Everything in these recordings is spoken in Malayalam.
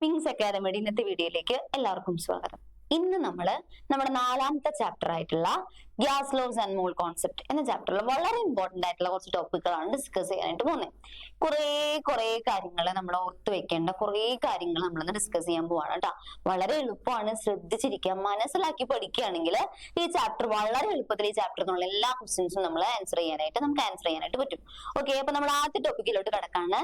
വിങ്സ് അക്കാദമിയുടെ ഇന്നത്തെ വീഡിയോയിലേക്ക് എല്ലാവർക്കും സ്വാഗതം. ഇന്ന് നമ്മുടെ 4ാമത്തെ ചാപ്റ്റർ ആയിട്ടുള്ള gas loss and mall concept എന്ന ചാപ്റ്ററിൽ വളരെ ഇമ്പോർട്ടന്റ് ആയിട്ടുള്ള കുറച്ച് ടോപ്പിക്കുകളാണ് ഡിസ്കസ് ചെയ്യാനായിട്ട് പോകുന്നത്. കുറേ കാര്യങ്ങൾ നമ്മൾ ഓർത്ത് വെക്കേണ്ട കുറേ കാര്യങ്ങൾ നമ്മളിന്ന് ഡിസ്കസ് ചെയ്യാൻ പോവാണ് കേട്ടോ. വളരെ എളുപ്പമാണ്, ശ്രദ്ധിച്ചിരിക്കുക, മനസ്സിലാക്കി പഠിക്കുകയാണെങ്കിൽ ഈ ചാപ്റ്റർ വളരെ എളുപ്പത്തിൽ ഈ ചാപ്റ്ററിനുള്ള എല്ലാ ക്വസ്റ്റ്യൻസും നമുക്ക് ആൻസർ ചെയ്യാനായിട്ട് പറ്റും. ഓക്കെ, അപ്പൊ നമ്മൾ ആദ്യ ടോപ്പിക്കിലോട്ട് കിടക്കാണ്.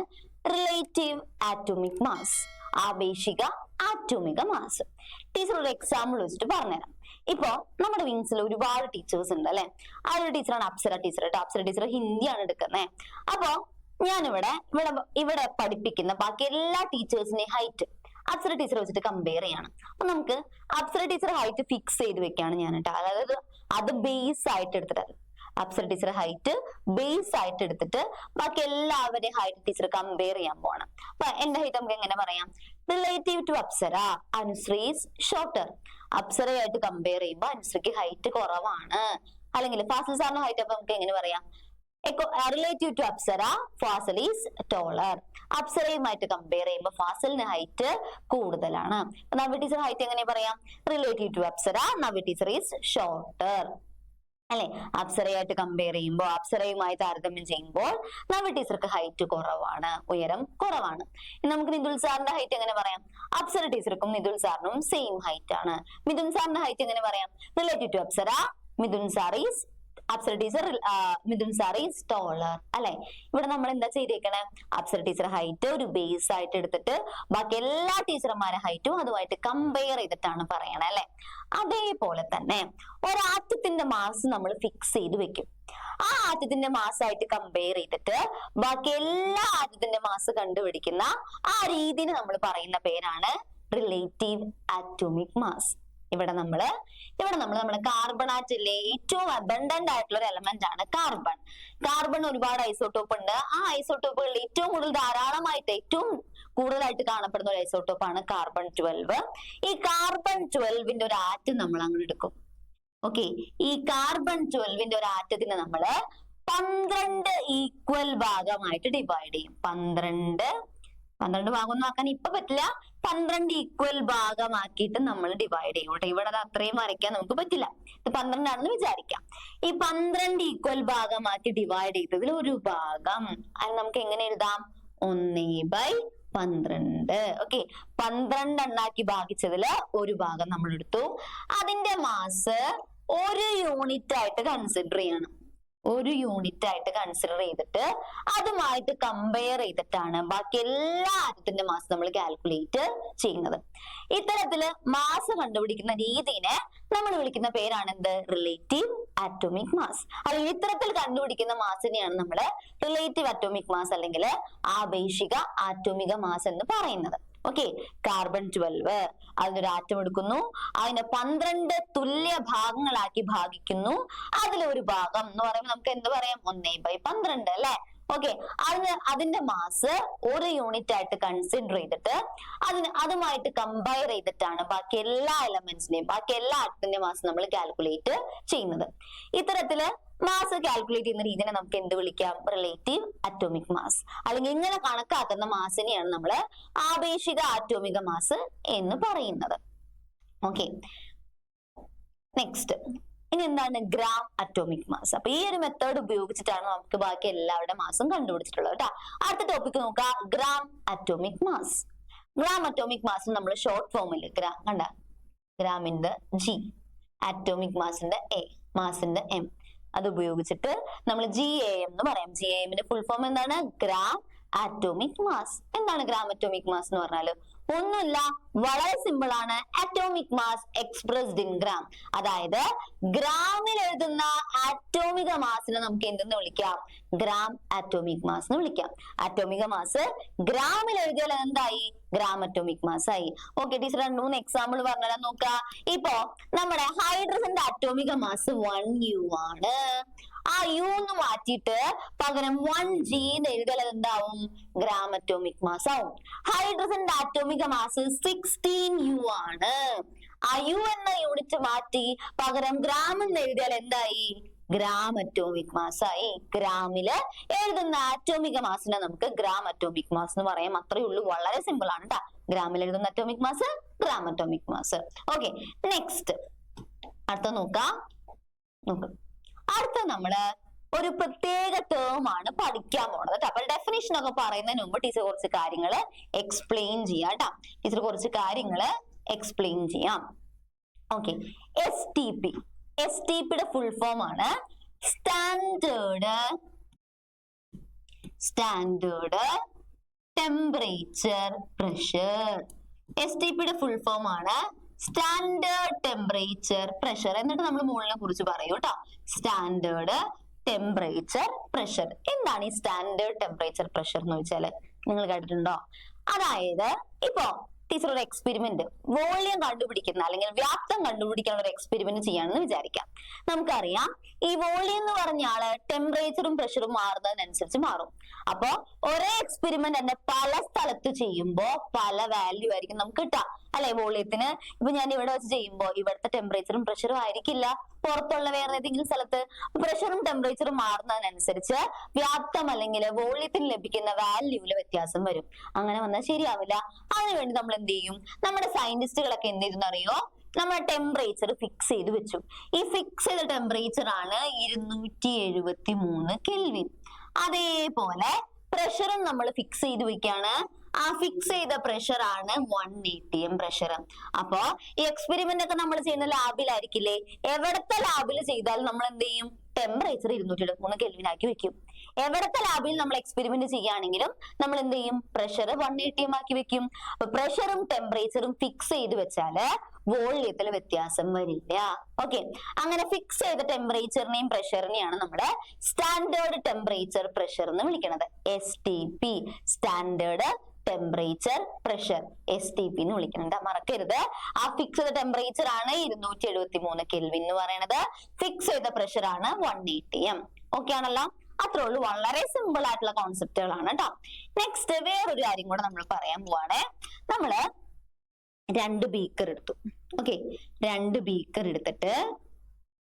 റിലേറ്റീവ് ആറ്റോമിക് മാസ്, ആപേക്ഷിക ആറ്റോമിക മാസ്. ടീച്ചർ ഒരു എക്സാമ്പിൾ വെച്ചിട്ട് പറഞ്ഞുതരാം. ഇപ്പൊ നമ്മുടെ വിങ്സിൽ ഒരുപാട് ടീച്ചേഴ്സ് ഉണ്ട് അല്ലെ. ആ ഒരു ടീച്ചറാണ് അപ്സര ടീച്ചർ കേട്ടോ. അപ്സര ടീച്ചർ ഹിന്ദിയാണ് എടുക്കുന്നത്. അപ്പൊ ഞാനിവിടെ പഠിപ്പിക്കുന്ന ബാക്കി എല്ലാ ടീച്ചേഴ്സിന്റെയും ഹൈറ്റ് അപ്സര ടീച്ചർ വെച്ചിട്ട് കമ്പയർ ചെയ്യണം. അപ്പൊ നമുക്ക് അപ്സര ടീച്ചർ ഹൈറ്റ് ഫിക്സ് ചെയ്ത് വെക്കാണ് ഞാൻ കേട്ടോ. അതായത് അത് ബേസ് ആയിട്ട് എടുത്തിട്ട് അപ്സര ടീച്ചർ ഹൈറ്റ് ബേസ് ആയിട്ട് എടുത്തിട്ട് ബാക്കി എല്ലാവരുടെയും ഹൈറ്റ് ടീച്ചർ കമ്പയർ ചെയ്യാൻ പോകണം. അപ്പൊ എന്റെ ഹൈറ്റ് നമുക്ക് എങ്ങനെ പറയാം? Relative to Apsara Anushree is shorter. അപ്സരയായിട്ട് കമ്പയർ ചെയ്യുമ്പോൾ അനുശ്രീക്ക് ഹൈറ്റ് കുറവാണ്. അല്ലെങ്കിൽ ഫാസിൽ സാറിന്റെ ഹൈറ്റ് അപ്പൊ നമുക്ക് എങ്ങനെ പറയാം? Relative to Apsara Fazil is taller. അപ്സരയുമായിട്ട് കമ്പയർ ചെയ്യുമ്പോൾ ഫാസിലിന് ഹൈറ്റ് കൂടുതലാണ്. നവ്യ ടീച്ചർ ഹൈറ്റ് എങ്ങനെ പറയാം? Relative to Apsara Navya teacher is shorter അല്ലെ. അപ്സരയായിട്ട് കമ്പയർ ചെയ്യുമ്പോൾ, അപ്സരയുമായി താരതമ്യം ചെയ്യുമ്പോൾ നവ്യ ടീച്ചർക്ക് ഹൈറ്റ് കുറവാണ്, ഉയരം കുറവാണ്. നമുക്ക് നിതുൽ സാറിന്റെ ഹൈറ്റ് എങ്ങനെ പറയാം? അപ്സര ടീച്ചർക്കും നിതുൽ സാറിനും സെയിം ഹൈറ്റ് ആണ്. മിഥുൻ സാറിന്റെ ഹൈറ്റ് എങ്ങനെ പറയാം? Relative to Apsara Mithun sir is Apsara teacher Mithun sir is taller അല്ലെ. ഇവിടെ നമ്മൾ എന്താ ചെയ്തേക്കണേ? അപ്സര ടീച്ചർ ഹൈറ്റ് ഒരു ബേസ് ആയിട്ട് എടുത്തിട്ട് ബാക്കി എല്ലാ ടീച്ചർമാരുടെ ഹൈറ്റും അതുമായിട്ട് കമ്പയർ ചെയ്തിട്ടാണ് പറയണേ അല്ലെ. അതേപോലെ തന്നെ ഒരാറ്റത്തിന്റെ മാസ് നമ്മൾ ഫിക്സ് ചെയ്ത് വെക്കും. ആ ആറ്റത്തിന്റെ മാസായിട്ട് കമ്പയർ ചെയ്തിട്ട് ബാക്കി എല്ലാ ആറ്റത്തിന്റെ മാസ് കണ്ടുപിടിക്കുന്ന ആ രീതിന് നമ്മൾ പറയുന്ന പേരാണ് റിലേറ്റീവ് ആറ്റോമിക് മാസ്. ഇവിടെ നമ്മള് നമ്മുടെ കാർബൺ ആറ്റിലെ ഏറ്റവും അബണ്ടന്റ് ആയിട്ടുള്ള ഒരു എലമെന്റ് ആണ് കാർബൺ. കാർബൺ ഒരുപാട് ഐസോട്ടോപ്പ് ഉണ്ട്. ആ ഐസോട്ടോപ്പുകളിൽ ഏറ്റവും കൂടുതലായിട്ട് കാണപ്പെടുന്ന ഒരു ഐസോട്ടോപ്പാണ് കാർബൺ 12. ഈ കാർബൺ 12ന്റെ ഒരു ആറ്റം നമ്മൾ അങ്ങനെ എടുക്കും. ഓക്കെ, ഈ കാർബൺ 12ന്റെ ഒരു ആറ്റത്തിന് നമ്മള് 12 ഈക്വൽ ഭാഗമായിട്ട് ഡിവൈഡ് ചെയ്യും. 12 ഭാഗമൊന്നും ആക്കാൻ ഇപ്പൊ പറ്റില്ല. 12 ഈക്വൽ ഭാഗമാക്കിയിട്ട് നമ്മൾ ഡിവൈഡ് ചെയ്യും കേട്ടോ. ഇവിടെ അത് അത്രയും വരയ്ക്കാൻ നമുക്ക് പറ്റില്ല. ഇത് 12 ആണെന്ന് വിചാരിക്കാം. ഈ 12 ഈക്വൽ ഭാഗമാക്കി ഡിവൈഡ് ചെയ്തതിൽ ഒരു ഭാഗം അത് നമുക്ക് എങ്ങനെ എഴുതാം? 1/12. ഓക്കെ, 12 എണ്ണാക്കി ഭാഗിച്ചതില് ഒരു ഭാഗം നമ്മൾ എടുത്തു. അതിന്റെ മാസ് ഒരു യൂണിറ്റ് ആയിട്ട് കൺസിഡർ ചെയ്യണം. ഒരു യൂണിറ്റ് ആയിട്ട് കൺസിഡർ ചെയ്തിട്ട് അതുമായിട്ട് കമ്പയർ ചെയ്തിട്ടാണ് ബാക്കി എല്ലാ ആറ്റത്തിന്റെ മാസ് നമ്മൾ കാൽക്കുലേറ്റ് ചെയ്യുന്നത്. ഇത്തരത്തില് മാസ് കണ്ടുപിടിക്കുന്ന രീതിനെ നമ്മൾ വിളിക്കുന്ന പേരാണ് എന്ത്? Relative atomic mass. അല്ലെങ്കിൽ ഇത്തരത്തിൽ കണ്ടുപിടിക്കുന്ന മാസിനെയാണ് നമ്മൾ റിലേറ്റീവ് ആറ്റോമിക് മാസ് അല്ലെങ്കിൽ ആപേക്ഷിക ആറ്റോമിക മാസ് എന്ന് പറയുന്നത്. ഓക്കെ, കാർബൺ 12 അതിനൊരു ആറ്റം എടുക്കുന്നു, അതിനെ 12 തുല്യ ഭാഗങ്ങളാക്കി ഭാഗിക്കുന്നു. അതിലൊരു ഭാഗം എന്ന് പറയുമ്പോൾ നമുക്ക് എന്ത് പറയാം? 1/12 അല്ലെ. ഓക്കെ, അതിന്റെ മാസ് ഒരു യൂണിറ്റ് ആയിട്ട് കൺസിഡർ ചെയ്തിട്ട് അതുമായിട്ട് കമ്പയർ ചെയ്തിട്ടാണ് ബാക്കി എല്ലാ എലമെന്റ്സിന്റെയും ബാക്കി എല്ലാ ആറ്റത്തിന്റെ മാസ് നമ്മൾ കാൽക്കുലേറ്റ് ചെയ്യുന്നത്. ഇത്തരത്തില് മാസ് കാൽക്കുലേറ്റ് ചെയ്യുന്ന രീതിനെ നമുക്ക് എന്ത് വിളിക്കാം? Relative atomic mass. അല്ലെങ്കിൽ ഇങ്ങനെ കണക്കാക്കുന്ന മാസിനെയാണ് നമ്മൾ ആപേക്ഷിക ആറ്റോമിക മാസ് എന്ന് പറയുന്നത്. ഓക്കെ, നെക്സ്റ്റ് ഇനി എന്താണ്? Gram atomic mass. അപ്പൊ ഈ ഒരു മെത്തേഡ് ഉപയോഗിച്ചിട്ടാണ് നമുക്ക് ബാക്കി എല്ലാവരുടെ മാസും കണ്ടുപിടിച്ചിട്ടുള്ളത് കേട്ടോ. അടുത്ത ടോപ്പിക് നോക്കാം, gram atomic mass. Gram atomic mass നമ്മൾ ഷോർട്ട് ഫോമിൽ കണ്ട ഗ്രാമിന്റെ G, അറ്റോമിക് മാസിന്റെ A, മാസിന്റെ M അത് ഉപയോഗിച്ചിട്ട് നമ്മൾ GAM എന്ന് പറയാം. GAMന്റെ ഫുൾ ഫോം എന്താണ്? Gram atomic mass. എന്താണ് ഗ്രാം അറ്റോമിക് മാസ് എന്ന് പറഞ്ഞാല്? ഒന്നുമില്ല, വളരെ സിമ്പിൾ ആണ്. Atomic mass expressed in gram. അതായത് ഗ്രാമിൽ എഴുതുന്ന ആറ്റോമിക മാസിനെ നമുക്ക് എന്തെന്ന് വിളിക്കാം? ഗ്രാം ആറ്റോമിക് മാസ് എന്ന് വിളിക്കാം. ആറ്റോമിക മാസ് ഗ്രാമിൽ എഴുതിയാൽ എന്തായി? ഗ്രാം അറ്റോമിക് മാസ് ആയി. ഓക്കെ, ടീച്ചർ 2-3 എക്സാമ്പിൾ പറഞ്ഞാൽ നോക്കാം. ഇപ്പൊ നമ്മുടെ ഹൈഡ്രജന്റെ ആറ്റോമിക മാസ് 1U ആണ്. ആ U എന്ന് മാറ്റിയിട്ട് പകരം 1G എന്ന് എഴുതിയാൽ എന്താവും? ഗ്രാം അറ്റോമിക് മാസ് ആവും. ഹൈഡ്രജന്റെ ആറ്റോമിക മാസ് 16U ആണ്. ആ U എന്ന യൂണിറ്റ് മാറ്റി പകരം ഗ്രാം എന്ന് എഴുതിയാൽ എന്തായി? gram atomic mass ആയി. ഗ്രാമില് എഴുതുന്ന ആറ്റോമിക മാസിനെ നമുക്ക് ഗ്രാം അറ്റോമിക് മാസ് എന്ന് പറയാം. അത്രയേ ഉള്ളൂ, വളരെ സിമ്പിൾ ആണ് ട്ടാ. ഗ്രാമിൽ എഴുതുന്ന atomic mass gram atomic mass. Okay, next അടുത്ത നോക്കാം. അടുത്ത നമ്മള് ഒരു പ്രത്യേക ടേം ആണ് പഠിക്കാൻ പോണത്. അപ്പൊ ഡെഫിനിഷൻ ഒക്കെ പറയുന്നതിന് മുമ്പ് ടീച്ചർ കുറച്ച് കാര്യങ്ങൾ എക്സ്പ്ലെയിൻ ചെയ്യാം കേട്ടോ. ടീച്ചർ കുറച്ച് കാര്യങ്ങൾ എക്സ്പ്ലെയിൻ ചെയ്യാം. ഓക്കെ, STPയുടെ ഫുൾ ഫോം ആണ് സ്റ്റാൻഡേർഡ് ടെമ്പറേച്ചർ പ്രഷർ. STPയുടെ ഫുൾ ഫോം ആണ് സ്റ്റാൻഡേർഡ് ടെമ്പറേച്ചർ പ്രഷർ. എന്നിട്ട് നമ്മൾ മുകളിനെ കുറിച്ച് പറയൂ കേട്ടോ. Standard temperature pressure. എന്താണ് ഈ സ്റ്റാൻഡേർഡ് ടെമ്പറേച്ചർ പ്രഷർ എന്ന് വെച്ചാല് നിങ്ങൾ കേട്ടിട്ടുണ്ടോ? അതായത് ഇപ്പോ ടീച്ചർ ഒരു എക്സ്പെരിമെന്റ് വോളിയം കണ്ടുപിടിക്കുന്ന അല്ലെങ്കിൽ വ്യാപ്തം കണ്ടുപിടിക്കാനുള്ള ഒരു എക്സ്പെരിമെന്റ് ചെയ്യാണെന്ന് വിചാരിക്കാം. നമുക്കറിയാം ഈ വോളിയം എന്ന് പറഞ്ഞാല് ടെമ്പറേച്ചറും പ്രഷറും മാറുന്നതിനനുസരിച്ച് മാറും. അപ്പൊ ഒരേ എക്സ്പെരിമെന്റ് തന്നെ പല സ്ഥലത്ത് ചെയ്യുമ്പോ പല വാല്യൂ ആയിരിക്കും നമുക്ക് കിട്ടുക അല്ലെ വോളിയത്തിന്. ഇപ്പൊ ഞാൻ ഇവിടെ വെച്ച് ചെയ്യുമ്പോ ഇവിടുത്തെ ടെമ്പറേച്ചറും പ്രഷറും ആയിരിക്കില്ല പുറത്തുള്ള വേറെ ഏതെങ്കിലും സ്ഥലത്ത്. പ്രഷറും ടെമ്പറേച്ചറും മാറുന്നതിനനുസരിച്ച് വ്യാപ്തം അല്ലെങ്കിൽ വോളിയത്തിന് ലഭിക്കുന്ന വാല്യൂവില് വ്യത്യാസം വരും. അങ്ങനെ വന്നാൽ ശരിയാവില്ല. അതിനുവേണ്ടി നമ്മൾ എന്ത് ചെയ്യും? നമ്മുടെ സയന്റിസ്റ്റുകളൊക്കെ എന്ത് ചെയ്തെന്ന് അറിയോ? നമ്മൾ ടെമ്പറേച്ചർ ഫിക്സ് ചെയ്ത് വെച്ചു. ഈ ഫിക്സ് ചെയ്ത ടെമ്പറേച്ചർ ആണ് 273 കെൽവിൻ. അതേപോലെ പ്രഷറും നമ്മൾ ഫിക്സ് ചെയ്ത് വെക്കാണ്. ആ ഫിക്സ് ചെയ്ത പ്രഷർ ആണ് 1 atm പ്രഷർ. അപ്പൊ ഈ എക്സ്പെരിമെന്റ് ഒക്കെ നമ്മൾ ചെയ്യുന്ന ലാബിലായിരിക്കില്ലേ? എവിടത്തെ ലാബിൽ ചെയ്താലും നമ്മൾ എന്ത് ചെയ്യും? ടെമ്പറേച്ചർ 273 കെൽവിൻ ആക്കി വെക്കും. എവിടത്തെ ലാബിൽ നമ്മൾ എക്സ്പെരിമെന്റ് ചെയ്യുകയാണെങ്കിലും നമ്മൾ എന്ത് ചെയ്യും? പ്രഷർ 1 atm ആക്കി വെക്കും. അപ്പൊ പ്രഷറും ടെമ്പറേച്ചറും ഫിക്സ് ചെയ്ത് വെച്ചാല് വോള്യത്തിൽ വ്യത്യാസം വരില്ല. ഓക്കെ, അങ്ങനെ ഫിക്സ് ചെയ്ത ടെമ്പറേച്ചറിനെയും പ്രഷറിനെയാണ് നമ്മുടെ സ്റ്റാൻഡേർഡ് ടെമ്പറേച്ചർ പ്രഷർ എന്ന് വിളിക്കുന്നത്. STP, standard temperature pressure, STP എന്ന് വിളിക്കുന്നുണ്ട്. മറക്കരുത്. ആ ഫിക്സ് ചെയ്ത ടെമ്പറേച്ചർ ആണ് 273 കെൽവിൻ എന്ന് പറയുന്നത്. ഫിക്സ് ചെയ്ത പ്രഷർ ആണ് 1 atm. ഓക്കെ ആണല്ലോ? അത്രേ ഉള്ളൂ. വളരെ സിമ്പിൾ ആയിട്ടുള്ള കോൺസെപ്റ്റുകളാണ് കേട്ടോ. നെക്സ്റ്റ് വേറൊരു കാര്യം കൂടെ നമ്മൾ പറയാൻ പോവാണ്. നമ്മള് 2 ബീക്കർ എടുത്തു. ഓക്കെ, 2 ബീക്കർ എടുത്തിട്ട്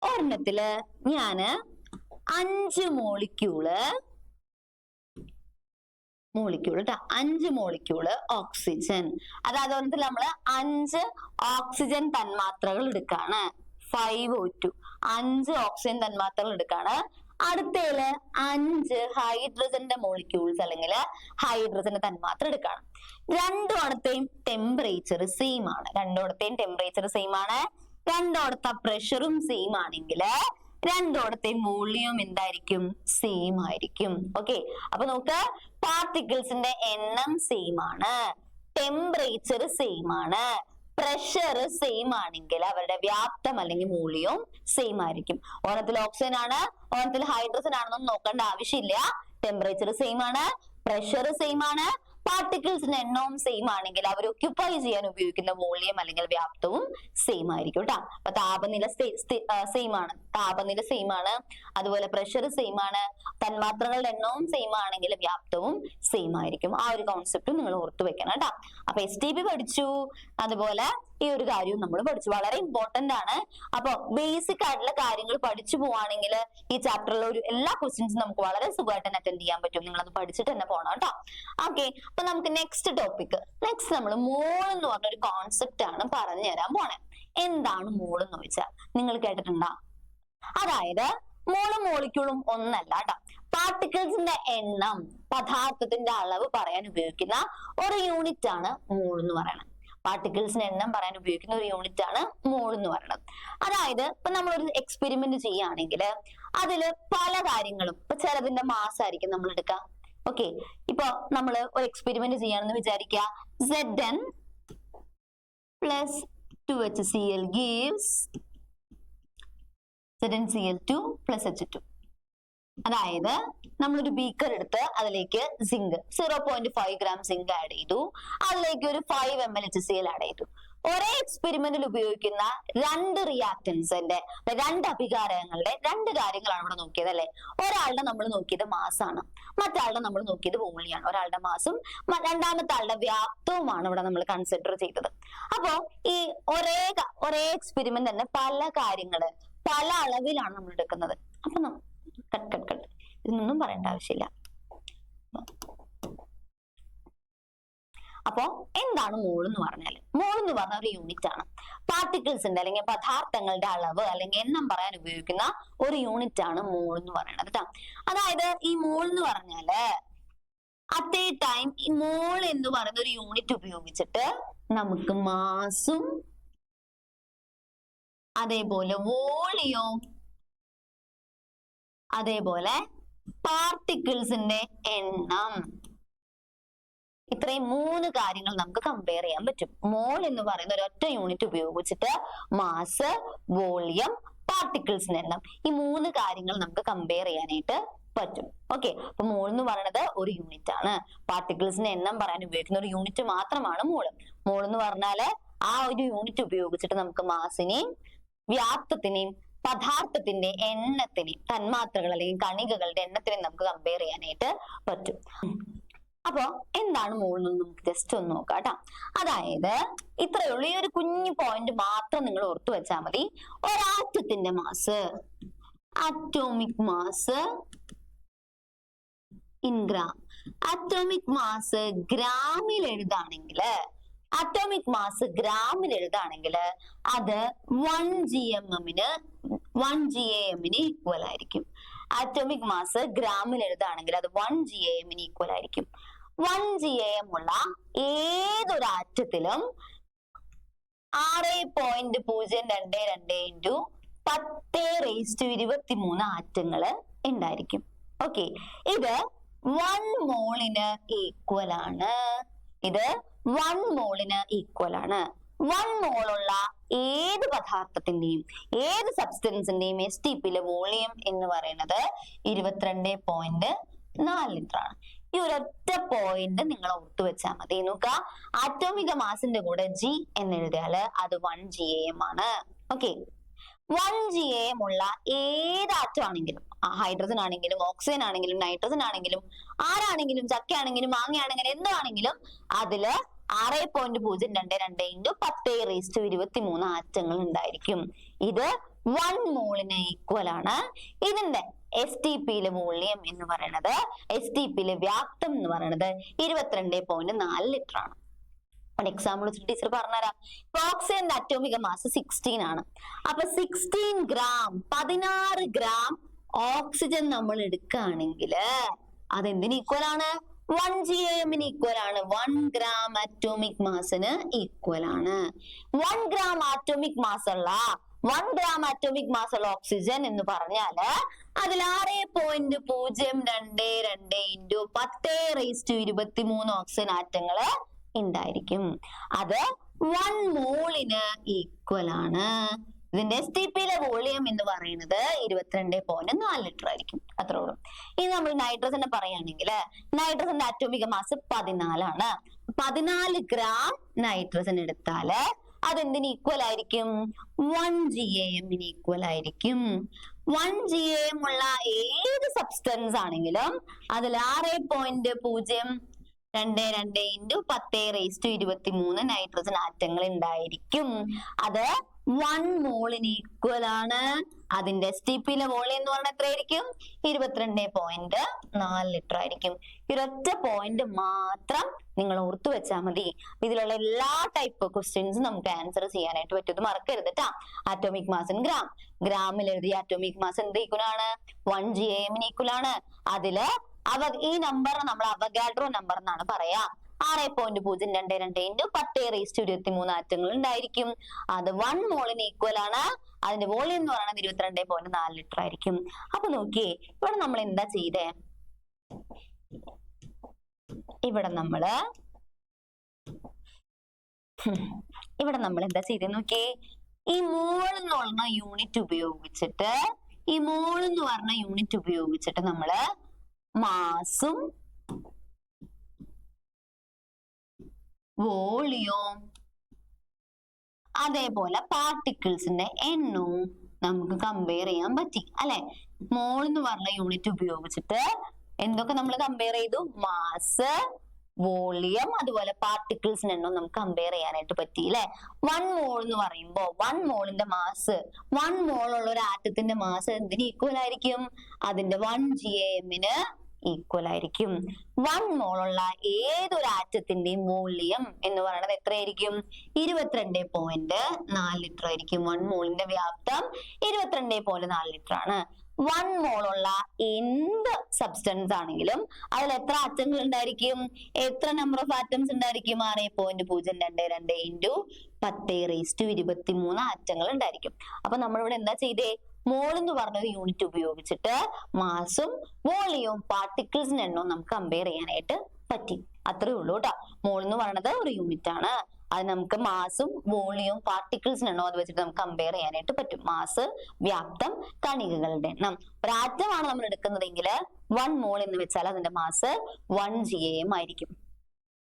ഒരെണ്ണത്തില് ഞാന് 5 മോളിക്യൂള് കേട്ടോ, 5 മോളിക്യൂള് ഓക്സിജൻ. അതായത് ഒരെണ്ണത്തിൽ നമ്മള് 5 ഓക്സിജൻ തന്മാത്രകൾ എടുക്കാണ്. 5O2 5 ഓക്സിജൻ തന്മാത്രകൾ എടുക്കാണ്. അടുത്തയില് 5 ഹൈഡ്രജന്റെ മോളിക്യൂൾസ് അല്ലെങ്കിൽ ഹൈഡ്രജന്റെ തന്മാത്ര എടുക്കാണ്. രണ്ടോടത്തെയും ടെമ്പറേച്ചർ സെയിം ആണ്. രണ്ടോടത്തെ പ്രഷറും സെയിം ആണെങ്കിൽ രണ്ടോടത്തെയും വോളിയം എന്തായിരിക്കും? സെയിം ആയിരിക്കും. ഓക്കെ, അപ്പൊ നമുക്ക് പാർട്ടിക്കിൾസിന്റെ എണ്ണം സെയിം ആണ്, ടെമ്പറേച്ചർ സെയിം ആണ്, പ്രഷർ സെയിം ആണെങ്കിൽ അവരുടെ വ്യാപ്തം അല്ലെങ്കിൽ വോളിയം സെയിം ആയിരിക്കും. ഒരെണ്ണത്തിൽ ഓക്സിജൻ ആണ്, ഒരെണ്ണത്തിൽ ഹൈഡ്രജൻ ആണെന്നൊന്നും നോക്കേണ്ട ആവശ്യമില്ല. ടെമ്പറേച്ചർ സെയിം ആണ്, പ്രഷർ സെയിം ആണ്, പാർട്ടിക്കിൾസിന്റെ എണ്ണവും സെയിം ആണെങ്കിൽ അവർ ഒക്യുപ്പൈ ചെയ്യാൻ ഉപയോഗിക്കുന്ന വോളിയം അല്ലെങ്കിൽ വ്യാപ്തവും സെയിം ആയിരിക്കും കേട്ടോ. അപ്പൊ താപനില സെയിം ആണ്, അതുപോലെ പ്രഷർ സെയിം ആണ്, തന്മാത്രകളുടെ എണ്ണവും സെയിം ആണെങ്കിൽ വ്യാപ്തവും സെയിം ആയിരിക്കും. ആ ഒരു കോൺസെപ്റ്റും നിങ്ങൾ ഓർത്തു വെക്കണം കേട്ടോ. അപ്പൊ STP പഠിച്ചു, അതുപോലെ ഈ ഒരു കാര്യവും നമ്മൾ പഠിച്ചു. വളരെ ഇമ്പോർട്ടന്റ് ആണ്. അപ്പൊ ബേസിക് ആയിട്ടുള്ള കാര്യങ്ങൾ പഠിച്ചു പോവാണെങ്കിൽ ഈ ചാപ്റ്ററിലെ ഒരു എല്ലാ ക്വസ്റ്റ്യൻസും നമുക്ക് വളരെ സുഖമായിട്ട് തന്നെ അറ്റൻഡ് ചെയ്യാൻ പറ്റും. നിങ്ങൾ അത് പഠിച്ചിട്ട് തന്നെ പോകണം കേട്ടോ. ഓക്കെ, അപ്പൊ നമുക്ക് നെക്സ്റ്റ് ടോപ്പിക്. നെക്സ്റ്റ് നമ്മൾ മോൾ എന്ന് പറഞ്ഞൊരു കോൺസെപ്റ്റ് ആണ് പറഞ്ഞു തരാൻ പോണേ. എന്താണ് മോൾ എന്ന് ചോദിച്ചാൽ നിങ്ങൾ കേട്ടിട്ടുണ്ടോ? അതായത് മോളും മോളിക്യൂളും ഒന്നല്ല കേട്ടോ. പാർട്ടിക്കിൾസിന്റെ എണ്ണം, പദാർത്ഥത്തിന്റെ അളവ് പറയാൻ ഉപയോഗിക്കുന്ന ഒരു യൂണിറ്റ് ആണ് മോൾ എന്ന് പറയുന്നത്. പാർട്ടിക്കിൾസിന്റെ എണ്ണം പറയാൻ ഉപയോഗിക്കുന്ന ഒരു യൂണിറ്റ് ആണ് മോൾ എന്ന് പറയുന്നത്. അതായത് ഇപ്പൊ നമ്മളൊരു എക്സ്പെരിമെന്റ് ചെയ്യുകയാണെങ്കിൽ അതില് പല കാര്യങ്ങളും, ഇപ്പൊ ചിലതിന്റെ മാസ് ആയിരിക്കും നമ്മൾ എടുക്കുക. ഓക്കെ, ഇപ്പൊ നമ്മള് ഒരു എക്സ്പെരിമെന്റ് ചെയ്യാണെന്ന് വിചാരിക്കുക. Zn plus 2HCl gives ZnCl2 plus H2. അതായത് നമ്മളൊരു ബീക്കർ എടുത്ത് അതിലേക്ക് സിങ്ക് 0.5 gram സിങ്ക് ആഡ് ചെയ്തു, അതിലേക്ക് ഒരു 5 ml HCl ആഡ് ചെയ്തു. ഒരേ എക്സ്പെരിമെന്റിൽ ഉപയോഗിക്കുന്ന 2 റിയാക്ടൻസിന്റെ 2 അഭികാരകങ്ങളുടെ 2 കാര്യങ്ങളാണ് ഇവിടെ നോക്കിയത് അല്ലെ. ഒരാളുടെ നമ്മൾ നോക്കിയത് മാസാണ്, മറ്റാളുടെ നമ്മൾ നോക്കിയത് വോളിയാണ്. ഒരാളുടെ മാസും രണ്ടാമത്തെ ആളുടെ വ്യാപ്തവുമാണ് ഇവിടെ നമ്മൾ കൺസിഡർ ചെയ്തത്. അപ്പോ ഈ ഒരേ എക്സ്പെരിമെന്റ് തന്നെ പല കാര്യങ്ങള് പല അളവിലാണ് നമ്മൾ എടുക്കുന്നത്. അപ്പൊ കട്ട് ഇതൊന്നും പറയേണ്ട ആവശ്യമില്ല. അപ്പൊ എന്താണ് മോൾ എന്ന് പറഞ്ഞാൽ? മോൾ എന്ന് പറഞ്ഞ ഒരു യൂണിറ്റ് ആണ്. പാർട്ടിക്കിൾസിന്റെ അല്ലെങ്കിൽ പദാർത്ഥങ്ങളുടെ അളവ് അല്ലെങ്കിൽ എണ്ണം പറയാൻ ഉപയോഗിക്കുന്ന ഒരു യൂണിറ്റ് ആണ് മോൾ എന്ന് പറയുന്നത് കേട്ടോ. അതായത് ഈ മോൾ എന്ന് പറഞ്ഞാല് അറ്റ് എ ടൈം ഈ മോൾ എന്ന് പറയുന്ന ഒരു യൂണിറ്റ് ഉപയോഗിച്ചിട്ട് നമുക്ക് മാസും അതേപോലെ വോളിയവും അതേപോലെ പാർട്ടിക്കിൾസിന്റെ എണ്ണം, ഇത്രയും 3 കാര്യങ്ങൾ നമുക്ക് കമ്പയർ ചെയ്യാൻ പറ്റും. മോൾ എന്ന് പറയുന്ന ഒരൊറ്റ യൂണിറ്റ് ഉപയോഗിച്ചിട്ട് മാസ്, വോളിയം, പാർട്ടിക്കിൾസിന്റെ എണ്ണം, ഈ 3 കാര്യങ്ങൾ നമുക്ക് കമ്പയർ ചെയ്യാനായിട്ട് പറ്റും. ഓക്കെ, അപ്പൊ മോൾ എന്ന് പറയുന്നത് ഒരു യൂണിറ്റ് ആണ്. പാർട്ടിക്കിൾസിന്റെ എണ്ണം പറയാൻ ഉപയോഗിക്കുന്ന ഒരു യൂണിറ്റ് മാത്രമാണ് മോള്. മോൾ എന്ന് പറഞ്ഞാല് ആ ഒരു യൂണിറ്റ് ഉപയോഗിച്ചിട്ട് നമുക്ക് മാസിനെയും വ്യാപ്തത്തിനെയും പദാർത്ഥത്തിന്റെ എണ്ണത്തിനെയും തന്മാത്രകൾ അല്ലെങ്കിൽ കണികകളുടെ എണ്ണത്തിനെയും നമുക്ക് കമ്പയർ ചെയ്യാനായിട്ട് പറ്റും. അപ്പൊ എന്താണ് മോൾ എന്ന് നമുക്ക് ജസ്റ്റ് ഒന്ന് നോക്കാം കേട്ടോ. അതായത് ഇത്രയുള്ള ഈ ഒരു കുഞ്ഞു പോയിന്റ് മാത്രം നിങ്ങൾ ഓർത്തു വെച്ചാൽ മതി. ഒരാറ്റത്തിന്റെ mass, atomic mass in gram. Atomic mass ഗ്രാമിൽ എഴുതാണെങ്കിൽ, അറ്റോമിക് മാസ് ഗ്രാമിൽ എഴുതാണെങ്കിൽ അത് 1 GAM ഈക്വൽ ആയിരിക്കും. അറ്റോമിക് മാസ് ഗ്രാമിൽ എഴുതാണെങ്കിൽ അത് 1 GAM ഈക്വൽ ആയിരിക്കും. 1 GAM ഉള്ള ഏതൊരു ആറ്റത്തിലും 6.022 × 10⁻23 ആറ്റങ്ങൾ ഉണ്ടായിരിക്കും. ഓക്കെ, ഇത് 1 മോളിന് ഈക്വൽ ആണ്. ഇത് 1 മോളിന് ഈക്വൽ ആണ്. 1 മോളുള്ള ഏത് പദാർത്ഥത്തിന്റെയും ഏത് സബ്സ്റ്റൻസിന്റെയും STPയിലെ വോളിയം എന്ന് പറയുന്നത് 22.4 ലിറ്റർ ആണ്. ഈ ഒരൊറ്റ പോയിന്റ് നിങ്ങൾ ഓർത്തു വെച്ചാൽ മതി. നോക്ക, ആറ്റോമിക മാസിന്റെ കൂടെ G എന്ന് എഴുതിയാൽ അത് 1 GAM ആണ്. ഓക്കെ, 1 GAM ഉള്ള ഏത് ആറ്റം ആണെങ്കിലും, ഹൈഡ്രജൻ ആണെങ്കിലും ഓക്സിജൻ ആണെങ്കിലും നൈട്രജൻ ആണെങ്കിലും ആരാണെങ്കിലും ചക്കയാണെങ്കിലും മാങ്ങയാണെങ്കിലും എന്താണെങ്കിലും അതില് 6.022 × 10⁻23 ആറ്റങ്ങൾ ഉണ്ടായിരിക്കും. ഇത് 1 മോളിന് ഈക്വൽ ആണ്. ഇതിന്റെ STPയിലെ വോളിയം എന്ന് പറയുന്നത്, STPയിലെ വ്യാപ്തം എന്ന് പറയുന്നത് 22.4 ലിറ്റർ ആണ്. ഒരു എക്സാമ്പിൾ വെച്ചിട്ട് ടീച്ചർ പറഞ്ഞുതരാം. ഓക്സിജന്റെ അറ്റോമിക മാസ് 16 ആണ്. അപ്പൊ 16 ഗ്രാം 16 ഗ്രാം ഓക്സിജൻ നമ്മൾ എടുക്കുകയാണെങ്കിൽ അതെന്തിന് ഈക്വൽ ആണ്? 1 GAM ഈക്വൽ ആണ്. 1 ഗ്രാം അറ്റോമിക് മാസിന് ഈക്വൽ ആണ്. 1 ഗ്രാം ആറ്റോമിക് മാസ് ഉള്ള ഓക്സിജൻ എന്ന് പറഞ്ഞാല് അതിൽ 6.022 × 10⁻23 ഓക്സിജൻ ആറ്റങ്ങള് ഉണ്ടായിരിക്കും. അത് 1 മോളിന് ഈക്വൽ ആണ്. ഇതിന്റെ STPയിലെ വോളിയം എന്ന് പറയുന്നത് 22.4 ലിറ്റർ ആയിരിക്കും. അത്രേ ഉള്ളൂ. ഇനി നമ്മൾ നൈട്രജനെ പറയുകയാണെങ്കിൽ നൈട്രജന്റെ അറ്റോമിക മാസ് 14 ആണ്. 14 ഗ്രാം നൈട്രജൻ എടുത്താല് അതെന്തിന് ഈക്വൽ ആയിരിക്കും? 1 GAM ഈക്വൽ ആയിരിക്കും. 1 GAM ഉള്ള ഏത് സബ്സ്റ്റൻസ് ആണെങ്കിലും അതിൽ 6.022 × 10⁻23 നൈട്രജൻ ആറ്റങ്ങൾ ഉണ്ടായിരിക്കും. അത് 1 മോളിന് ഈക്വൽ ആണ്. അതിന്റെ STPയിലെ വോളിയം എന്ന് പറഞ്ഞാൽ എത്രയായിരിക്കും? 22.4 ലിറ്റർ ആയിരിക്കും. ഈ ഒരൊറ്റ പോയിന്റ് മാത്രം നിങ്ങൾ ഓർത്തു വെച്ചാൽ മതി. ഇതിലുള്ള എല്ലാ ടൈപ്പ് ക്വസ്റ്റ്യൻസും നമുക്ക് ആൻസർ ചെയ്യാനായിട്ട് പറ്റും. മറക്കരുത് കേട്ടാ. ആറ്റോമിക് മാസ് ഇൻ ഗ്രാം, ഗ്രാമിൽ എഴുതിയ ആറ്റോമിക് മാസ് എന്ത് ഈക്വൽ ആണ്? 1 GAM ഈക്വൽ ആണ്. അതില് ഈ നമ്പർ നമ്മൾ അവഗാഡ്രോ നമ്പർ എന്നാണ് പറയാ. 6.022 × 10⁻23 ആറ്റങ്ങൾ ഉണ്ടായിരിക്കും. അത് 1 മോളിന് ഈക്വൽ ആണ്. അതിന്റെ വോളിയം എന്ന് പറയുന്നത് 22.4 ലിറ്റർ ആയിരിക്കും. അപ്പൊ നോക്കിയേ, ഇവിടെ നമ്മൾ എന്താ ചെയ്തേ? ഇവിടെ നമ്മൾ എന്താ ചെയ്തേ നോക്കിയേ. ഈ മോൾ എന്ന് പറഞ്ഞ യൂണിറ്റ് ഉപയോഗിച്ചിട്ട് നമ്മള് മാസും വോളിയവും അതേപോലെ പാർട്ടിക്കിൾസിന്റെ എണ്ണവും നമുക്ക് കമ്പയർ ചെയ്യാൻ പറ്റി അല്ലെ. മോൾ എന്ന് പറഞ്ഞ യൂണിറ്റ് ഉപയോഗിച്ചിട്ട് എന്തൊക്കെ നമ്മൾ കമ്പയർ ചെയ്തു? മാസ്, വോളിയം, അതുപോലെ പാർട്ടിക്കിൾസിന്റെ എണ്ണം നമുക്ക് കമ്പയർ ചെയ്യാനായിട്ട് പറ്റി അല്ലെ. 1 മോൾ എന്ന് പറയുമ്പോ 1 മോളിന്റെ മാസ്, 1 മോൾ ഉള്ള ഒരു ആറ്റത്തിന്റെ മാസ് എന്തിന് ഈക്വൽ ആയിരിക്കും? അതിന്റെ 1 GAM ഈക്വൽ ആയിരിക്കും. 1 മോൾ ഉള്ള ഏതൊരു ആറ്റത്തിന്റെയും വോളിയം എന്ന് പറയുന്നത് എത്രയായിരിക്കും? 22.4 ലിറ്റർ ആയിരിക്കും. 1 മോളിന്റെ വ്യാപ്തം 22.4 ലിറ്റർ ആണ്. 1 മോൾ ഉള്ള എന്ത് സബ്സ്റ്റൻസ് ആണെങ്കിലും അതിൽ എത്ര ആറ്റങ്ങൾ ഉണ്ടായിരിക്കും? എത്ര നമ്പർ ഓഫ് ആറ്റംസ് ഉണ്ടായിരിക്കും? 6.022 ഇൻറ്റു 10⁻23 ആറ്റങ്ങൾ ഉണ്ടായിരിക്കും. അപ്പൊ നമ്മളിവിടെ എന്താ ചെയ്തേ? മോൾ എന്ന് പറഞ്ഞൊരു യൂണിറ്റ് ഉപയോഗിച്ചിട്ട് മാസും വോളിയവും പാർട്ടിക്കിൾസിന്റെ എണ്ണവും നമുക്ക് കമ്പയർ ചെയ്യാനായിട്ട് പറ്റി. അത്രേ ഉള്ളൂ കേട്ടോ. മോൾ എന്ന് പറയുന്നത് ഒരു യൂണിറ്റ് ആണ്. അത് നമുക്ക് മാസും വോളിയവും പാർട്ടിക്കിൾസിന്റെ എണ്ണവും അത് വെച്ചിട്ട് നമുക്ക് കമ്പയർ ചെയ്യാനായിട്ട് പറ്റും. മാസ്, വ്യാപ്തം, കണികകളുടെ എണ്ണം. ഒരു ആറ്റമാണ് നമ്മൾ എടുക്കുന്നതെങ്കിൽ 1 മോൾ എന്ന് വെച്ചാൽ അതിന്റെ മാസ് 1 GAM ആയിരിക്കും.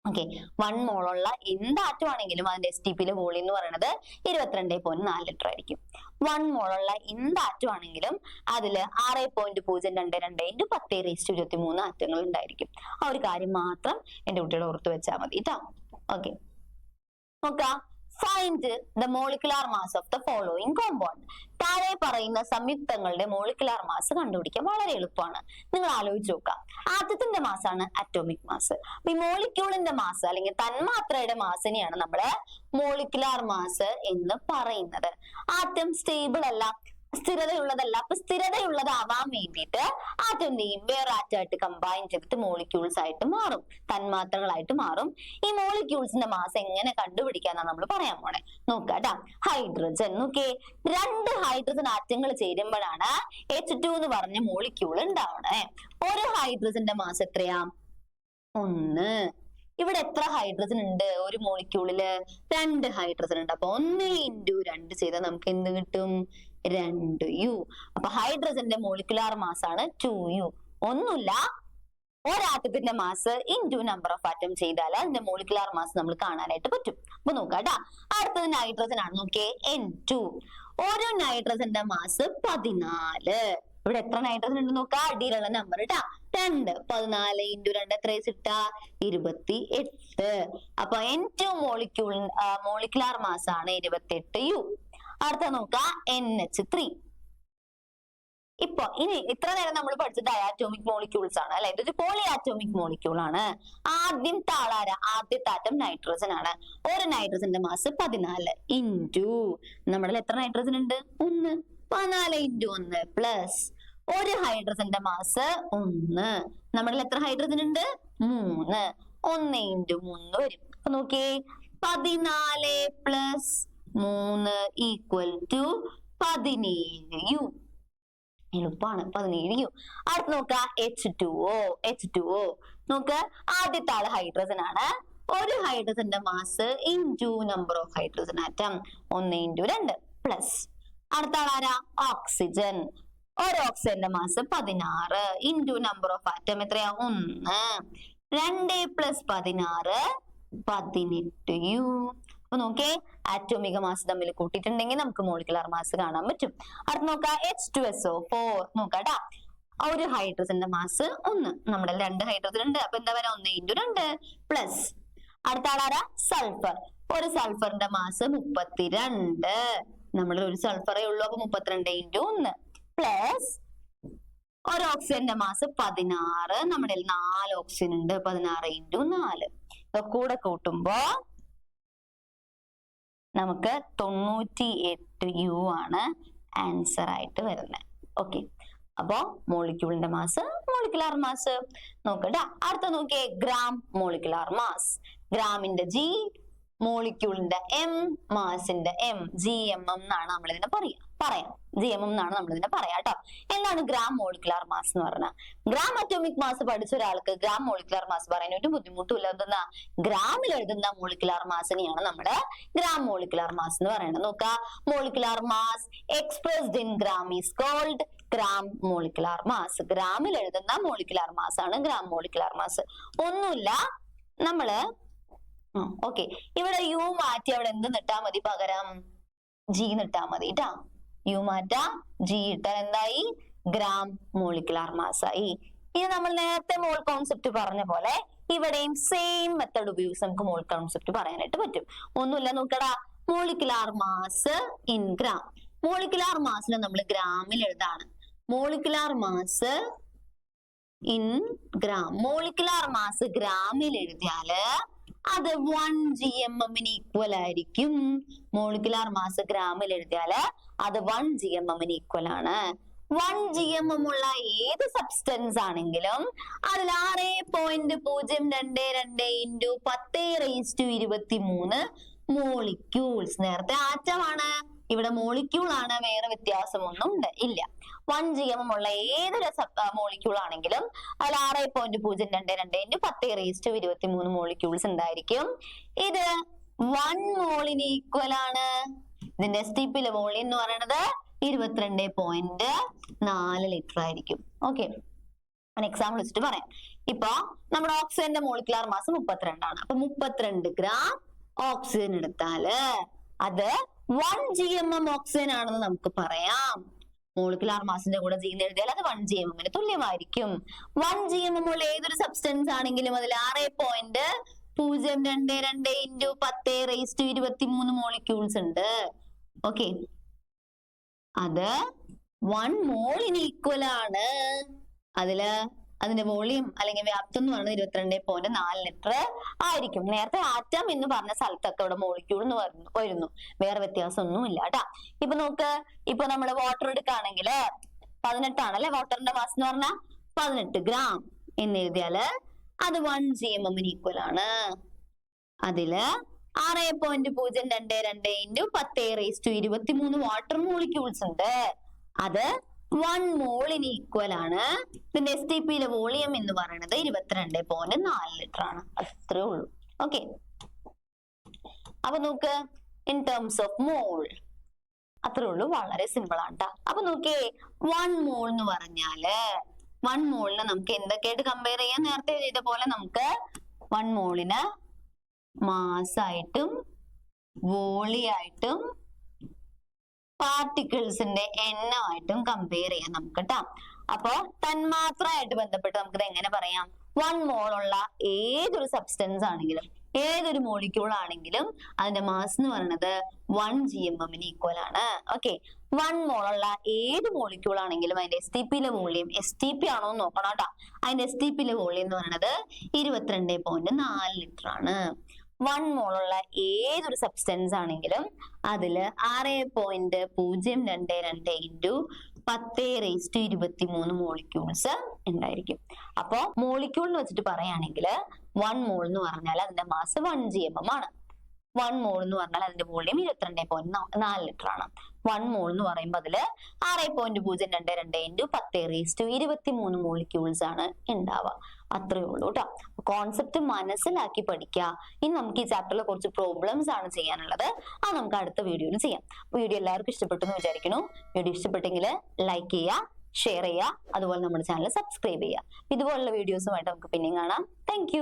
ഓക്കെ, 1 മോൾ ഉള്ള എന്ത് ആറ്റമാണെങ്കിലും അതിന്റെ STP വോളിയം എന്ന് പറയുന്നത് 22.4 ലിറ്റർ ആയിരിക്കും. 1 മോൾ ഉള്ള എന്ത് ആറ്റമാണെങ്കിലും അതിൽ 6.022 ഇൻറ്റു 10⁻23 ആറ്റങ്ങൾ ഉണ്ടായിരിക്കും. ആ ഒരു കാര്യം മാത്രം എന്റെ കുട്ടികളെ ഓർത്ത് വെച്ചാൽ മതി കേട്ടോ. ഓക്കെ, നോക്കാം. Find the molecular mass of the following compound. താഴെ പറയുന്ന സംയുക്തങ്ങളുടെ മോളിക്കുലാർ മാസ് കണ്ടുപിടിക്കാൻ വളരെ എളുപ്പമാണ്. നിങ്ങൾ ആലോചിച്ച് നോക്കാം. ആദ്യത്തിന്റെ മാസാണ് അറ്റോമിക് മാസ്. ഈ മോളിക്യൂളിന്റെ മാസ് അല്ലെങ്കിൽ തന്മാത്രയുടെ മാസിനെയാണ് നമ്മള് മോളിക്കുലാർ മാസ് എന്ന് പറയുന്നത്. ആറ്റം സ്റ്റേബിൾ അല്ല, സ്ഥിരതയുള്ളതല്ല. അപ്പൊ സ്ഥിരതയുള്ളതാവാൻ വേണ്ടിയിട്ട് ആറ്റം എന്ത് ചെയ്യും? വേറെ ആറ്റമായിട്ട് കമ്പൈൻ ചെയ്തിട്ട് മോളിക്യൂൾസ് ആയിട്ട് മാറും, തന്മാത്രകളായിട്ട് മാറും. ഈ മോളിക്യൂൾസിന്റെ മാസ് എങ്ങനെ കണ്ടുപിടിക്കാന്നാണ് നമ്മൾ പറയാൻ പോണേ. നോക്കാട്ടാ. ഹൈഡ്രജൻ നോക്കേ, 2 ഹൈഡ്രജൻ ആറ്റങ്ങൾ ചേരുമ്പോഴാണ് H2 എന്ന് പറഞ്ഞ മോളിക്യൂൾ ഉണ്ടാവണേ. ഒരു ഹൈഡ്രജന്റെ മാസ് എത്രയാ? 1. ഇവിടെ എത്ര ഹൈഡ്രജൻ ഉണ്ട് ഒരു മോളിക്യൂളില്? 2 ഹൈഡ്രജൻ ഉണ്ട്. അപ്പൊ 1 ഇൻറ്റു 2 ചെയ്താൽ നമുക്ക് എന്ത് കിട്ടും? 2U. അപ്പൊ ഹൈഡ്രജന്റെ മോളിക്കുലാർ മാസ് ആണ് 2U. ഒന്നുമില്ല, ഒരാറ്റത്തിന്റെ mass into number of atom ചെയ്താൽ അതിന്റെ മോളിക്കുലാർ മാസ് നമ്മൾ കാണാനായിട്ട് പറ്റും. അപ്പൊ നോക്കാട്ടാ. അടുത്തത് നൈട്രജൻ ആണ്. നോക്കിയേ, N2. ഒരു നൈട്രജന്റെ മാസ് 14. ഇവിടെ എത്ര നൈട്രജൻ ഉണ്ട് നോക്കാം. അടിയിലുള്ള നമ്പർ ഇട്ടാ 2. 14 ഇൻറ്റു 2 എത്ര ഇട്ടാ? 28. അപ്പൊ N2 മോളിക്കുലാർ മാസ് ആണ് 28U. അടുത്ത നോക്കാം, NH3. ഇപ്പൊ ഇനി ഇത്ര നേരം നമ്മൾ പഠിച്ചത് ഡയാറ്റോമിക് മോളിക്യൂൾസ് ആണ് അല്ലെ. ഇതൊരു പോളി ആറ്റോമിക് മോളിക്യൂൾ ആണ്. ആദ്യത്തെ ആളാര? ആദ്യത്തെ ആറ്റം നൈട്രജൻ ആണ്. ഒരു നൈട്രജന്റെ മാസ് 14 ഇൻറ്റു നമ്മുടെ എത്ര നൈട്രജൻ ഉണ്ട്? 1. 14 ഇൻറ്റു 1 പ്ലസ് ഒരു ഹൈഡ്രജന്റെ മാസ് 1. നമ്മുടെ എത്ര ഹൈഡ്രജൻ ഉണ്ട്? 3. 1 ഇൻറ്റു 3 വരും. അപ്പൊ നോക്കിയേ, 14 പ്ലസ് 3 ഈക്വൽ ടു 17U. എളുപ്പമാണ്, 17U. അടുത്ത് നോക്കാം, H2O. നോക്ക്, ആദ്യത്തെ ആള് ഹൈഡ്രജൻ ആണ്. ഒരു ഹൈഡ്രജന്റെ mass into number of hydrogen atom 1 into 2 plus അടുത്ത ആളാരാ? ഓക്സിജൻ. ഒരു ഓക്സിജന്റെ mass 16 into number of atom എത്രയാ? 1. 2 പ്ലസ് 16 18U. അപ്പൊ നോക്കേ, ആറ്റോമിക മാസ് തമ്മിൽ കൂട്ടിയിട്ടുണ്ടെങ്കിൽ നമുക്ക് മോളിക്കുലാർ മാസ് കാണാൻ പറ്റും. അടുത്ത് നോക്കാം, H2SO4. നോക്കാട്ടാ. ഒരു ഹൈഡ്രജന്റെ മാസ് 1. നമ്മുടെ 2 ഹൈഡ്രജൻ ഉണ്ട്. അപ്പൊ എന്താ പറയാ? 1 ഇൻറ്റു 2 പ്ലസ് അടുത്ത ആളാരാ? സൾഫർ. ഒരു സൾഫറിന്റെ മാസ് 32. നമ്മൾ ഒരു സൾഫറേ ഉള്ളൂ. അപ്പൊ 32 ഇൻറ്റു 1 പ്ലസ് ഒരു ഓക്സിജന്റെ മാസ് 16. നമ്മുടെ 4 ഓക്സിജൻ ഉണ്ട്. 16 ഇൻറ്റു 4 കൂടെ കൂട്ടുമ്പോ നമുക്ക് 98U ആണ് ആൻസർ ആയിട്ട് വരുന്നത്. ഓക്കെ, അപ്പോ മോളിക്യൂളിന്റെ മാസ്, മോളിക്കുലാർ മാസ് നോക്കട്ടെ. അടുത്ത നോക്കിയേ, ഗ്രാം മോളിക്കുലാർ മാസ്. ഗ്രാമിന്റെ G, മോളിക്യൂളിന്റെ M, മാസിന്റെ M. GMM എന്നാണ് നമ്മൾ ഇതിനെ പറയാം. GMM എന്നാണ് നമ്മൾ ഇതിനെ പറയാം കേട്ടോ. എന്താണ് ഗ്രാം മോളിക്കുലാർ മാസ് എന്ന് പറഞ്ഞാൽ? ഗ്രാം അറ്റോമിക് മാസ് പഠിച്ച ഒരാൾക്ക് ഗ്രാം മോളിക്കുലാർ മാസ് പറയാൻ ഒരു ബുദ്ധിമുട്ടുമില്ല. എന്തെന്നാ, ഗ്രാമിൽ എഴുതുന്ന മോളിക്കുലാർ മാസിനെയാണ് നമ്മുടെ ഗ്രാം മോളിക്കുലാർ മാസ് എന്ന് പറയുന്നത്. നോക്ക, molecular mass expressed in gram is called gram molecular mass. ഗ്രാമിൽ എഴുതുന്ന മോളിക്കുലാർ മാസ് ആണ് ഗ്രാം മോളിക്കുലാർ മാസ്. ഒന്നുമില്ല, നമ്മള് ഓക്കെ, ഇവിടെ യു മാറ്റി അവിടെ എന്ത് നിട്ടാ മതി? പകരം G നിട്ടാ മതി ട്ടാ. യു മാറ്റാ, G ഇട്ടാൽ എന്തായി? ഗ്രാം മോളിക്കുലാർ മാസ് ആയി. ഇനി നമ്മൾ നേരത്തെ മോൾ കോൺസെപ്റ്റ് പറഞ്ഞ പോലെ ഇവിടെയും സെയിം മെത്തേഡ് ഉപയോഗിച്ച് നമുക്ക് മോൾ കോൺസെപ്റ്റ് പറയാനായിട്ട് പറ്റും. ഒന്നുമില്ല, നോക്കടാ, molecular mass in gram. Molecular മാസിനെ നമ്മൾ ഗ്രാമിൽ എഴുതാണ്. Molecular mass in gram. Molecular mass ഗ്രാമിൽ എഴുതിയാല് അത് 1 GMM-ന് ഈക്വൽ ആയിരിക്കും. മോളിക്കുലാർ മാസ് ഗ്രാമിൽ എഴുതിയാല് അത് 1 GMM-ന് ഈക്വൽ ആണ്. 1 GMM ഉള്ള ഏത് സബ്സ്റ്റൻസ് ആണെങ്കിലും അതിൽ 6.022 × 10⁻23 മോളിക്യൂൾസ്. നേരത്തെ ആറ്റമാണ്, ഇവിടെ മോളിക്യൂൾ ആണ്, വേറെ വ്യത്യാസമൊന്നും ഇല്ല. 1 GMM ഉള്ള ഏതൊരു മോളിക്യൂൾ ആണെങ്കിലും അതിൽ 6.022 × 10⁻23 മോളിക്യൂൾസ് ഉണ്ടായിരിക്കും. ഇത് 1 മോളിന് ഈക്വൽ ആണ്. ഇതിന്റെ STP വോളിയം എന്ന് പറയുന്നത് 22.4 ലിറ്റർ ആയിരിക്കും. ഓക്കെ, എക്സാമ്പിൾ വെച്ചിട്ട് പറയാം. ഇപ്പൊ നമ്മുടെ ഓക്സിജന്റെ മോളിക്കുലാർ മാസ് 32 ആണ്. അപ്പൊ 32 ഗ്രാം ഓക്സിജൻ എടുത്താല് അത് 1 GMM ഓക്സിജൻ ആണെന്ന് നമുക്ക് പറയാം. മോളിക്കുലാർ മാസിന്റെ കൂടെ G എഴുതിയാൽ അത് 1 GMM-ന് തുല്യമായിരിക്കും. 1 GMM ഉള്ള ഏതൊരു സബ്സ്റ്റൻസ് ആണെങ്കിലും അതിൽ 6.022 × 10⁻23 മോളിക്യൂൾസ് ഉണ്ട്. ഓക്കെ, അത് 1 മോളിന് ഈക്വൽ ആണ്. അതിന്റെ വോളിയം അല്ലെങ്കിൽ വ്യാപ്തം എന്ന് പറയുന്നത് 22.4 ലിറ്റർ ആയിരിക്കും. നേരത്തെ ആറ്റം എന്ന് പറഞ്ഞ സ്ഥലത്തൊക്കെ ഇവിടെ മോളിക്യൂൾ എന്ന് വരുന്നു, വേറെ വ്യത്യാസം ഒന്നുമില്ല കേട്ടാ. ഇപ്പൊ നോക്ക്, ഇപ്പൊ നമ്മള് വാട്ടർ എടുക്കുകയാണെങ്കിൽ 18 ആണല്ലേ വാട്ടറിന്റെ മാസ് എന്ന് പറഞ്ഞാൽ 18 ഗ്രാം എന്ന് എഴുതിയാല് അത് 1 GMM-ന് ഈക്വൽ ആണ്. അതില് 6.022 × 10⁻23 വാട്ടർ മോളിക്യൂൾസ് ഉണ്ട്. അത് 1 മോളിന് ഈക്വൽ ആണ്. ഇതിന്റെ STP വോളിയം എന്ന് പറയുന്നത് 22.4 ലിറ്റർ ആണ്. അത്രേ ഉള്ളൂ. ഓക്കെ, അപ്പൊ നോക്ക്, ഇൻ ടേംസ് ഓഫ് മോൾ അത്രേ ഉള്ളൂ, വളരെ സിമ്പിൾ ആണ് ട്ടാ. അപ്പൊ നോക്കിയേ, 1 മോൾ എന്ന് പറഞ്ഞാല് 1 മോളിനെ നമുക്ക് എന്തൊക്കെയായിട്ട് കമ്പയർ ചെയ്യാം? നേരത്തെ ചെയ്ത പോലെ നമുക്ക് 1 മോളിന് മാസായിട്ടും വോളിയായിട്ടും പാർട്ടിക്കിൾസിന്റെ എണ്ണമായിട്ടും കമ്പയർ ചെയ്യാം നമുക്ക് കേട്ടോ. അപ്പൊ തന്മാത്രയായിട്ട് ബന്ധപ്പെട്ട് നമുക്കിത് എങ്ങനെ പറയാം? 1 മോൾ ഉള്ള ഏതൊരു സബ്സ്റ്റൻസ് ആണെങ്കിലും ഏതൊരു മോളിക്യൂൾ ആണെങ്കിലും അതിന്റെ മാസ് എന്ന് പറയുന്നത് 1 GMM-ന് ഈക്വൽ ആണ്. ഓക്കെ, 1 മോൾ ഉള്ള ഏത് മോളിക്യൂൾ ആണെങ്കിലും അതിന്റെ STP വോളിയം STP ആണോ എന്ന് നോക്കണം കേട്ടോ. അതിന്റെ STP വോളിയം എന്ന് പറയുന്നത് 22.4 ലിറ്റർ ആണ്. 1 മോൾ ഉള്ള ഏതൊരു സബ്സ്റ്റൻസ് ആണെങ്കിലും അതില് 6.022 × 10⁻23 മോളിക്യൂൾസ് ഉണ്ടായിരിക്കും. അപ്പൊ മോളിക്യൂൾ എന്ന് വെച്ചിട്ട് പറയുകയാണെങ്കിൽ 1 മോൾ എന്ന് പറഞ്ഞാൽ അതിന്റെ മാസ് 1 GMM ആണ്. 1 മോൾ എന്ന് പറഞ്ഞാൽ അതിന്റെ വോളിയം 22.4 ലിറ്റർ ആണ്. 1 മോൾ എന്ന് പറയുമ്പോൾ അതില് 6.022 × 10⁻23 മോളിക്യൂൾസ് ആണ് ഉണ്ടാവുക. അത്രേ ഉള്ളൂ കേട്ടോ. കോൺസെപ്റ്റ് മനസ്സിലാക്കി പഠിക്കുക. ഇനി നമുക്ക് ഈ ചാപ്റ്ററിൽ കുറച്ച് പ്രോബ്ലംസ് ആണ് ചെയ്യാനുള്ളത്. അത് നമുക്ക് അടുത്ത വീഡിയോയിൽ ചെയ്യാം. വീഡിയോ എല്ലാവർക്കും ഇഷ്ടപ്പെട്ടു എന്ന് വിചാരിക്കുന്നു. വീഡിയോ ഇഷ്ടപ്പെട്ടെങ്കിൽ ലൈക്ക് ചെയ്യുക, ഷെയർ ചെയ്യുക, അതുപോലെ നമ്മുടെ ചാനൽ സബ്സ്ക്രൈബ് ചെയ്യുക. ഇതുപോലുള്ള വീഡിയോസുമായിട്ട് നമുക്ക് പിന്നെയും കാണാം. താങ്ക്